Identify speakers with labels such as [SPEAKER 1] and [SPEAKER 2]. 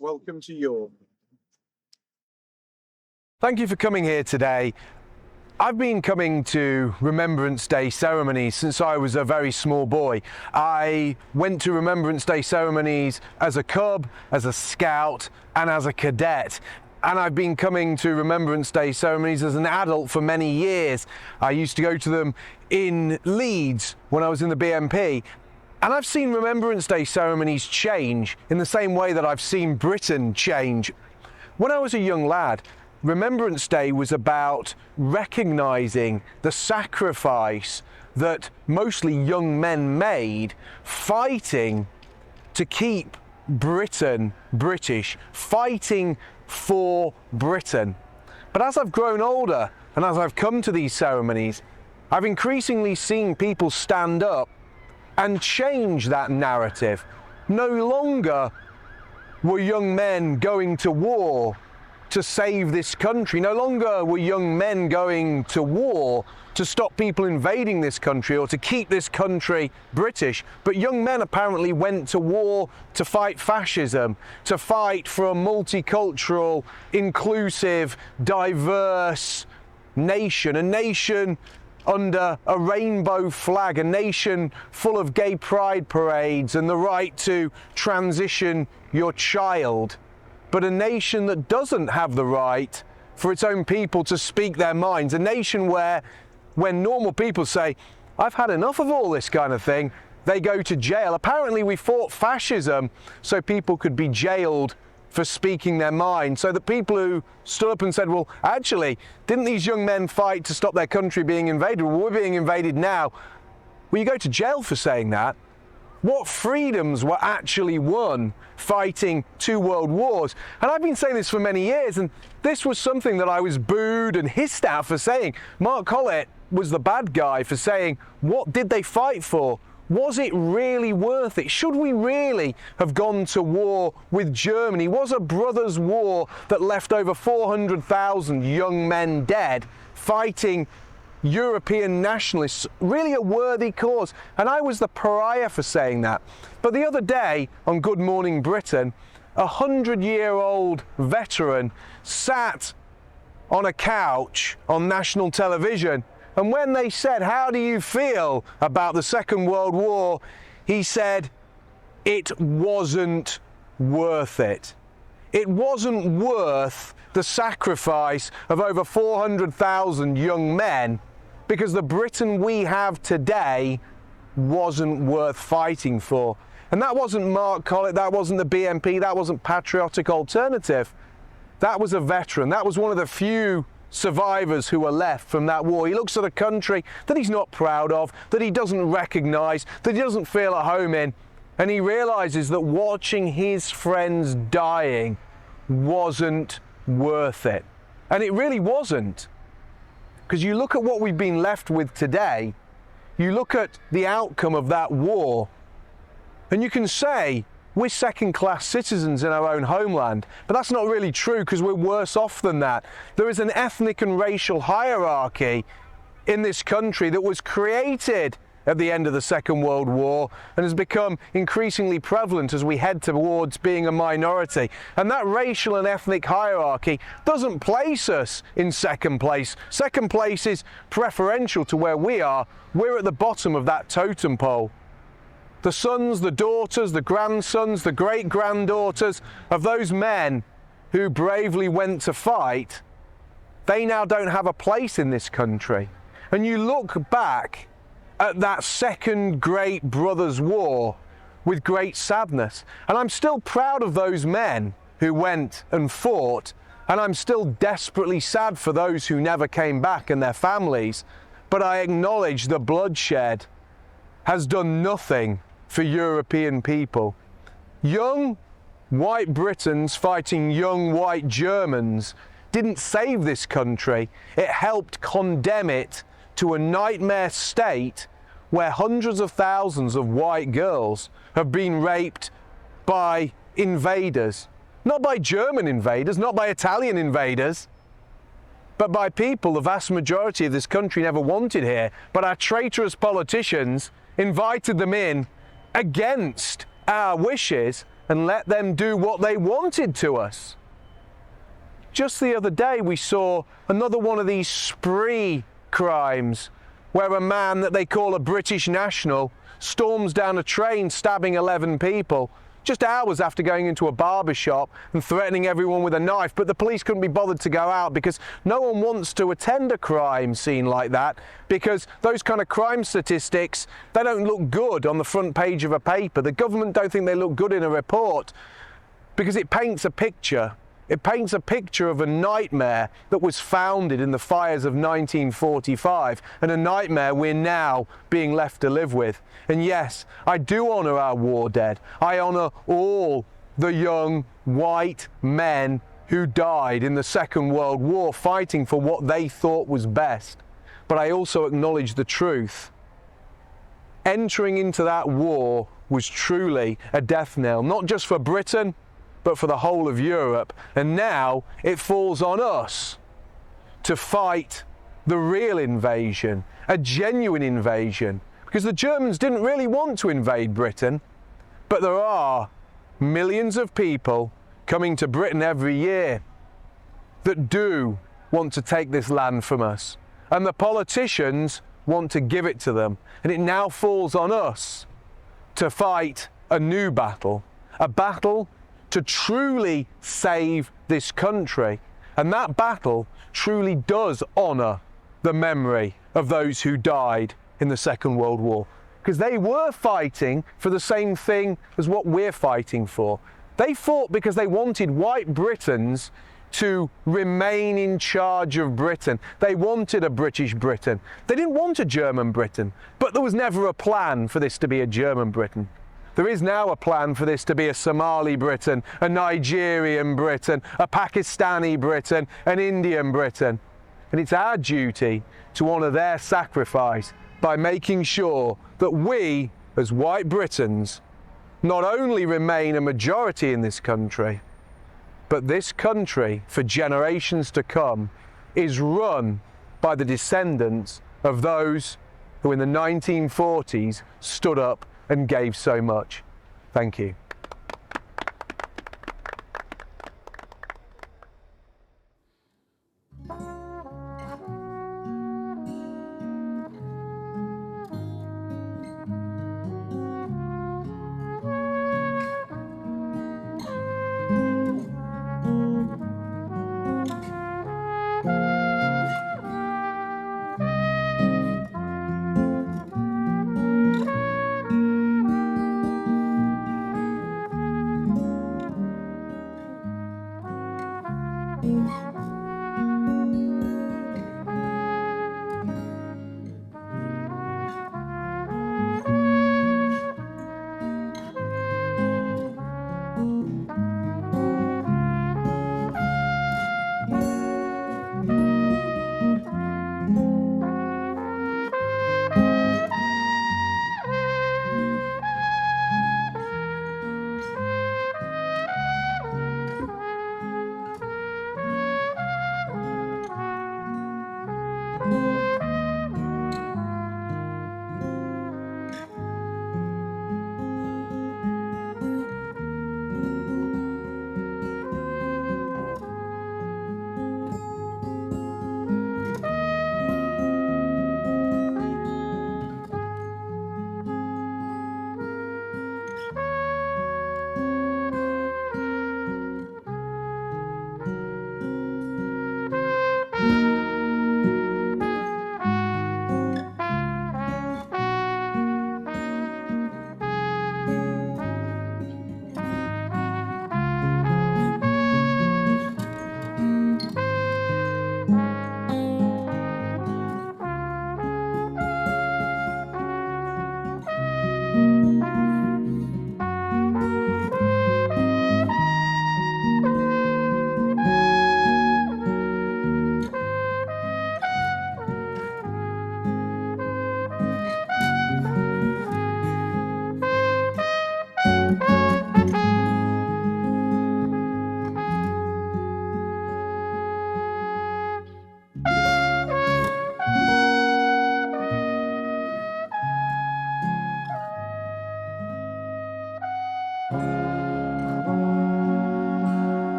[SPEAKER 1] Welcome to York.
[SPEAKER 2] Thank you for coming here today. I've been coming to Remembrance Day ceremonies since I was a very small boy. I went to Remembrance Day ceremonies as a cub, as a scout, and as a cadet. And I've been coming to Remembrance Day ceremonies as an adult for many years. I used to go to them in Leeds when I was in the BMP. And I've seen Remembrance Day ceremonies change in the same way that I've seen Britain change. When I was a young lad, Remembrance Day was about recognising the sacrifice that mostly young men made fighting to keep Britain British, fighting for Britain. But as I've grown older and as I've come to these ceremonies, I've increasingly seen people stand up and change that narrative. No longer were young men going to war to save this country. No longer were young men going to war to stop people invading this country or to keep this country British. But young men apparently went to war to fight fascism, to fight for a multicultural, inclusive, diverse nation, a nation under a rainbow flag, a nation full of gay pride parades and the right to transition your child, but a nation that doesn't have the right for its own people to speak their minds, a nation where when normal people say, I've had enough of all this kind of thing, they go to jail. Apparently we fought fascism so people could be jailed for speaking their mind, so that people who stood up and said, well, actually, didn't these young men fight to stop their country being invaded? Well, we're being invaded now. Well, you go to jail for saying that. What freedoms were actually won fighting 2 world wars? And I've been saying this for many years, and this was something that I was booed and hissed at for saying. Mark Collet was the bad guy for saying, what did they fight for? Was it really worth it? Should we really have gone to war with Germany? Was a brothers' war that left over 400,000 young men dead fighting European nationalists really a worthy cause? And I was the pariah for saying that. But the other day on Good Morning Britain, a 100-year-old veteran sat on a couch on national television, and when they said, how do you feel about the Second World War? He said, it wasn't worth it. It wasn't worth the sacrifice of over 400,000 young men, because the Britain we have today wasn't worth fighting for. And that wasn't Mark Collet, that wasn't the BMP, that wasn't Patriotic Alternative. That was a veteran. That was one of the few survivors who were left from that war. He looks at a country that he's not proud of, that he doesn't recognise, that he doesn't feel at home in, and he realises that watching his friends dying wasn't worth it. And it really wasn't. Because you look at what we've been left with today, you look at the outcome of that war, and you can say, we're second-class citizens in our own homeland, but that's not really true, because we're worse off than that. There is an ethnic and racial hierarchy in this country that was created at the end of the Second World War and has become increasingly prevalent as we head towards being a minority. And that racial and ethnic hierarchy doesn't place us in second place. Second place is preferential to where we are. We're at the bottom of that totem pole. The sons, the daughters, the grandsons, the great-granddaughters of those men who bravely went to fight, they now don't have a place in this country. And you look back at that second great brothers' war with great sadness. And I'm still proud of those men who went and fought, and I'm still desperately sad for those who never came back and their families. But I acknowledge the bloodshed has done nothing for European people. Young white Britons fighting young white Germans didn't save this country. It helped condemn it to a nightmare state where hundreds of thousands of white girls have been raped by invaders. Not by German invaders, not by Italian invaders, but by people the vast majority of this country never wanted here. But our traitorous politicians invited them in against our wishes, and let them do what they wanted to us. Just the other day we saw another one of these spree crimes where a man that they call a British national storms down a train stabbing 11 people just hours after going into a barber shop and threatening everyone with a knife, but the police couldn't be bothered to go out because no one wants to attend a crime scene like that, because those kind of crime statistics, they don't look good on the front page of a paper. The government don't think they look good in a report because it paints a picture. It paints a picture of a nightmare that was founded in the fires of 1945, and a nightmare we're now being left to live with. And yes, I do honour our war dead. I honour all the young white men who died in the Second World War fighting for what they thought was best. But I also acknowledge the truth. Entering into that war was truly a death knell, not just for Britain, but for the whole of Europe. And now it falls on us to fight the real invasion, a genuine invasion, because the Germans didn't really want to invade Britain, but there are millions of people coming to Britain every year that do want to take this land from us, and the politicians want to give it to them. And it now falls on us to fight a new battle, a battle to truly save this country. And that battle truly does honour the memory of those who died in the Second World War, because they were fighting for the same thing as what we're fighting for. They fought because they wanted white Britons to remain in charge of Britain. They wanted a British Britain. They didn't want a German Britain, but there was never a plan for this to be a German Britain. There is now a plan for this to be a Somali Britain, a Nigerian Britain, a Pakistani Britain, an Indian Britain. And it's our duty to honour their sacrifice by making sure that we, as white Britons, not only remain a majority in this country, but this country, for generations to come, is run by the descendants of those who in the 1940s stood up and gave so much. Thank you.